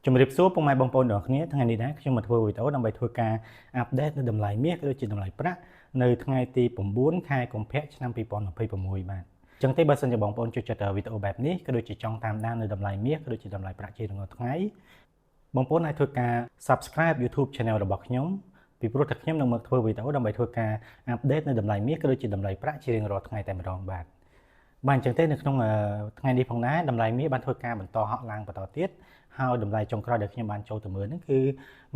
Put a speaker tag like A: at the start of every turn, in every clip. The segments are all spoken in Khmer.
A: ជំរាបសួរពុកម៉ែបងប្អូនទាំងអស់គ្នាថ្ងៃនេះដែរខ្ញុំមកធ្វើវីដេអូដើម្បីធ្វើការអាប់ដេតនៅតម្លៃមាសក៏ដូចជាតម្លៃប្រាក់នៅថ្ងៃទី9ខែកុម្ភៈឆ្នាំ2026បាទអញ្ចឹងទេបើសិនជាបងប្អូនចូលចិត្តវីដេអូបែបនេះក៏ដូចជាចង់តាមដាននៅតម្លៃមាសក៏ដូចជាតម្លៃប្រាក់ជារៀងរាល់ថ្ងៃបងប្អូនអាចធ្វើការ Subscribe YouTube Channel របស់ខ្ញុំពីព្រោះតែខ្ញុំនឹងមកធ្វើវីដេអូដើម្បីធ្វើការអាប់ដេតនៅតម្លៃមាសក៏ដូចជាតម្លៃប្រាក់ជារៀងរាល់ថ្ងៃតែម្ដងបាទអញ្ចឹងទេនៅក្នុងថ្ងៃនេះផងដែរតម្លៃមាសបានធ្វើការបន្តហក់ឡើងបន្តទៀតហើយតម្លៃចុងក្រោយដែលខ្ញុំបានចូលទៅមើលហ្នឹងគឺ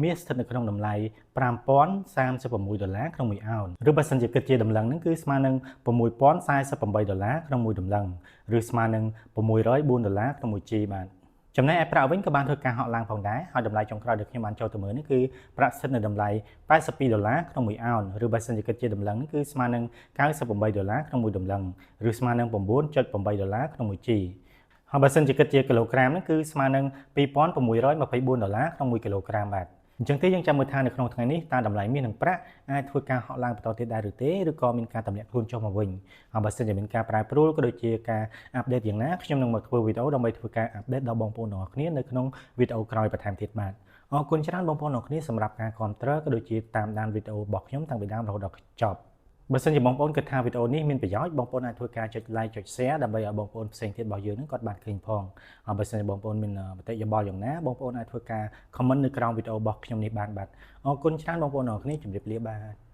A: មាសស្ថិតនៅក្នុងតម្លៃ$5036ក្នុង1អោនឬបើសិនជាគិតជាតម្លឹងហ្នឹងគឺស្មើនឹង$6048ក្នុង1តម្លឹងឬស្មើនឹង$604ក្នុង1 G បាទចំណែកឯប្រាក់វិញក៏បានធ្វើការហក់ឡើងផងដែរហើយតម្លៃចុងក្រោយដែលខ្ញុំបានចូលទៅមើលនេះគឺប្រាក់ស្ថិតនៅតម្លៃ$82ក្នុង1អោនឬបើសិនជាគិតជាតម្លឹងនេះគឺស្មើនឹង$98ក្នុង1តម្លឹងឬស្មើនឹង$9.8ក្នុង1 G ហើយបើសិនជាគិតជាគីឡូក្រាមនេះគឺស្មើនឹង$2624ក្នុង1គីឡូក្រាមបាទអញ្ចឹងទេយើងចាំមើលថានៅក្នុងថ្ងៃនេះតើតម្លៃមាសនិងប្រាក់អាចធ្វើការហក់ឡើងបន្តទៀតដែរឬទេឬក៏មានការទម្លាក់ខ្លួនចុះមកវិញហើយបើសិនជាមានការប្រែប្រួលក៏ដូចជាការអាប់ដេតយ៉ាងណាខ្ញុំនឹងមកធ្វើវីដេអូដើម្បីធ្វើការអាប់ដេតដល់បងប្អូនទាំងអស់គ្នានៅក្នុងវីដេអូក្រោយបន្ថែមទៀតបាទអរគុណច្រើនបងប្អូនទាំងអស់គ្នាសម្រាប់ការគាំទ្រក៏ដូចជាតាមដានវីដេអូរបស់ខ្ញុំតាំងពីដើមរហូតដល់ចប់បើសិនជាបងប្អូនគិតថាវីដេអូនេះមានប្រយោជន៍បងប្អូនអាចធ្វើការចុច like ចុច share ដើម្បីឲ្យបងប្អូនផ្សេងទៀតរបស់យើងនឹងគាត់បានឃើញផងហើយបើសិនជាបងប្អូនមានមតិយោបល់យ៉ាងណាបងប្អូនអាចធ្វើការ comment នៅក្រោមវីដេអូរបស់ខ្ញុំនេះបានបាទអរគុណច្រើនបងប្អូនទាំងអស់គ្នាជម្រាបលាបាទ